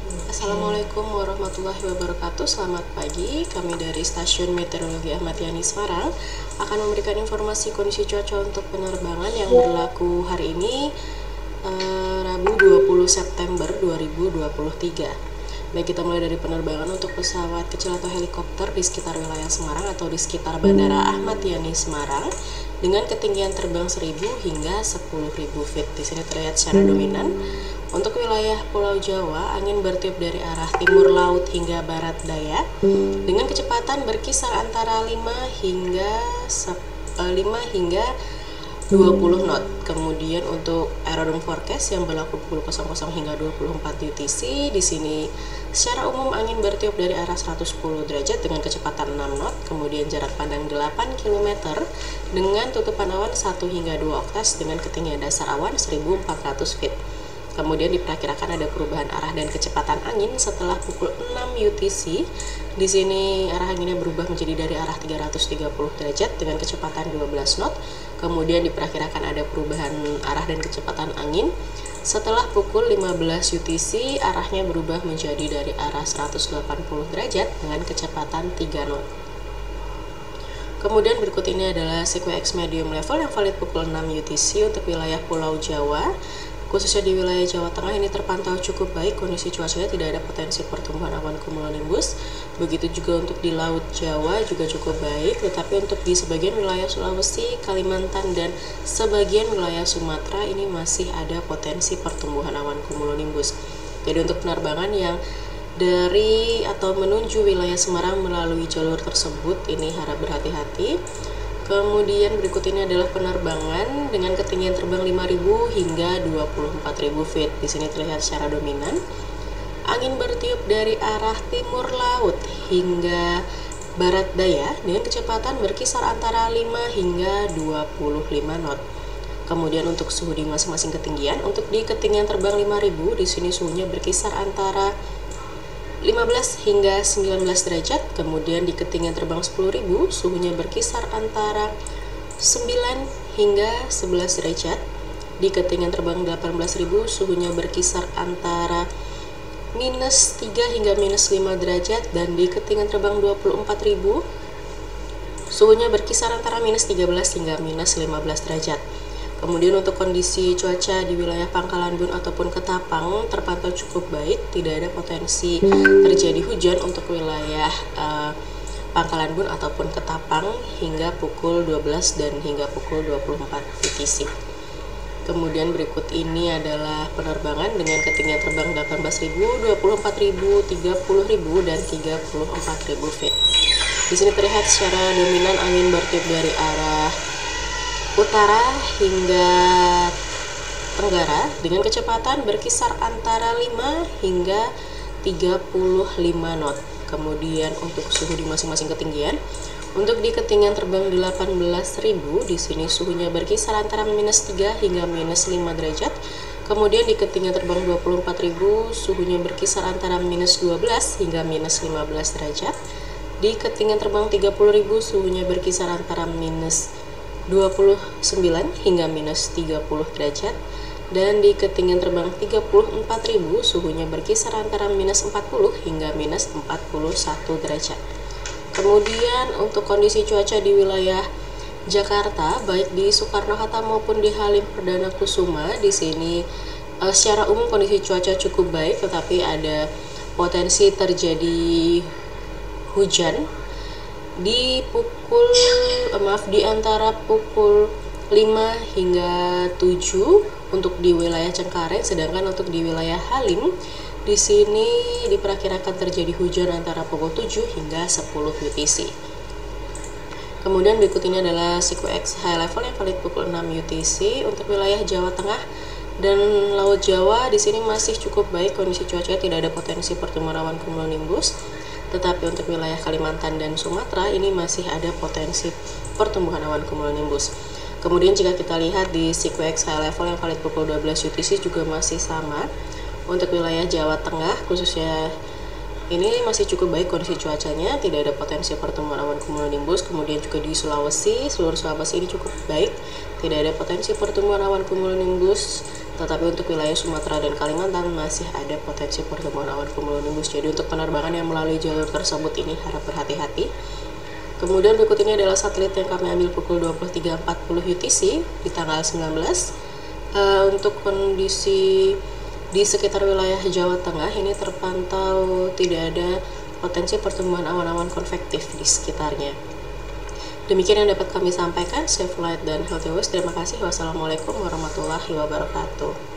Assalamualaikum warahmatullahi wabarakatuh. Selamat pagi, kami dari Stasiun Meteorologi Ahmad Yani Semarang akan memberikan informasi kondisi cuaca untuk penerbangan yang berlaku hari ini, Rabu 20 September 2023. Baik, kita mulai dari penerbangan untuk pesawat kecil atau helikopter di sekitar wilayah Semarang atau di sekitar Bandara Ahmad Yani Semarang dengan ketinggian terbang 1000 hingga 10.000 feet. Di sini terlihat secara dominan. Untuk wilayah Pulau Jawa, angin bertiup dari arah timur laut hingga barat daya dengan kecepatan berkisar antara 5 hingga 20 knot. Kemudian untuk aerodrome forecast yang berlaku pukul 00 hingga 24 UTC, di sini secara umum angin bertiup dari arah 110 derajat dengan kecepatan 6 knot, kemudian jarak pandang 8 km dengan tutupan awan 1 hingga 2 oktas dengan ketinggian dasar awan 1400 feet. Kemudian diperkirakan ada perubahan arah dan kecepatan angin setelah pukul 6 UTC. Di sini arah anginnya berubah menjadi dari arah 330 derajat dengan kecepatan 12 knot. Kemudian diperkirakan ada perubahan arah dan kecepatan angin setelah pukul 15 UTC, arahnya berubah menjadi dari arah 180 derajat dengan kecepatan 3 knot. Kemudian berikut ini adalah SequeX medium level yang valid pukul 6 UTC untuk wilayah Pulau Jawa. Khususnya di wilayah Jawa Tengah ini terpantau cukup baik, kondisi cuacanya tidak ada potensi pertumbuhan awan cumulonimbus. Begitu juga untuk di Laut Jawa juga cukup baik, tetapi untuk di sebagian wilayah Sulawesi, Kalimantan, dan sebagian wilayah Sumatera ini masih ada potensi pertumbuhan awan cumulonimbus. Jadi untuk penerbangan yang dari atau menuju wilayah Semarang melalui jalur tersebut ini harap berhati-hati. Kemudian berikut ini adalah penerbangan dengan ketinggian terbang 5.000 hingga 24.000 feet. Di sini terlihat secara dominan. Angin bertiup dari arah timur laut hingga barat daya dengan kecepatan berkisar antara 5 hingga 25 knot. Kemudian untuk suhu di masing-masing ketinggian, untuk di ketinggian terbang 5.000 di sini suhunya berkisar antara 15 hingga 19 derajat, kemudian di ketinggian terbang 10.000 suhunya berkisar antara 9 hingga 11 derajat, di ketinggian terbang 18.000 suhunya berkisar antara minus 3 hingga minus 5 derajat, dan di ketinggian terbang 24.000 suhunya berkisar antara minus 13 hingga minus 15 derajat. Kemudian untuk kondisi cuaca di wilayah Pangkalan Bun ataupun Ketapang terpantau cukup baik, tidak ada potensi terjadi hujan untuk wilayah Pangkalan Bun ataupun Ketapang hingga pukul 12 dan hingga pukul 24 UTC. Kemudian berikut ini adalah penerbangan dengan ketinggian terbang 18.000, 24.000, 30.000, dan 34.000 feet. Di sini terlihat secara dominan angin bertiup dari arah utara hingga tenggara dengan kecepatan berkisar antara 5 hingga 35 knot. Kemudian untuk suhu di masing-masing ketinggian, untuk di ketinggian terbang 18.000 di sini suhunya berkisar antara minus 3 hingga minus 5 derajat. Kemudian di ketinggian terbang 24.000 suhunya berkisar antara minus 12 hingga minus 15 derajat. Di ketinggian terbang 30.000 suhunya berkisar antara minus 29 hingga minus 30 derajat, dan di ketinggian terbang 34.000 suhunya berkisar antara minus 40 hingga minus 41 derajat. Kemudian untuk kondisi cuaca di wilayah Jakarta, baik di Soekarno-Hatta maupun di Halim Perdana Kusuma, di sini secara umum kondisi cuaca cukup baik, tetapi ada potensi terjadi hujan di antara pukul 5 hingga 7 untuk di wilayah Cengkareng, sedangkan untuk di wilayah Halim di sini diperkirakan terjadi hujan antara pukul 7 hingga 10 UTC. Kemudian berikut ini adalah SequeX high level yang valid pukul 6 UTC untuk wilayah Jawa Tengah dan Laut Jawa. Di sini masih cukup baik, kondisi cuaca tidak ada potensi pertumbuhan awan cumulonimbus. Tetapi untuk wilayah Kalimantan dan Sumatera ini masih ada potensi pertumbuhan awan cumulonimbus. Kemudian jika kita lihat di SequeX high level yang valid pukul 12 UTC juga masih sama. Untuk wilayah Jawa Tengah khususnya ini masih cukup baik kondisi cuacanya, tidak ada potensi pertumbuhan awan cumulonimbus. Kemudian juga di Sulawesi, seluruh Sulawesi ini cukup baik, tidak ada potensi pertumbuhan awan cumulonimbus. Tetapi untuk wilayah Sumatera dan Kalimantan masih ada potensi pertemuan awan cumulonimbus. Jadi untuk penerbangan yang melalui jalur tersebut ini harap berhati-hati. Kemudian berikut ini adalah satelit yang kami ambil pukul 23.40 UTC di tanggal 19. Untuk kondisi di sekitar wilayah Jawa Tengah ini terpantau tidak ada potensi pertumbuhan awan-awan konvektif di sekitarnya. Demikian yang dapat kami sampaikan. Safe flight dan healthy waste. Terima kasih. Wassalamualaikum warahmatullahi wabarakatuh.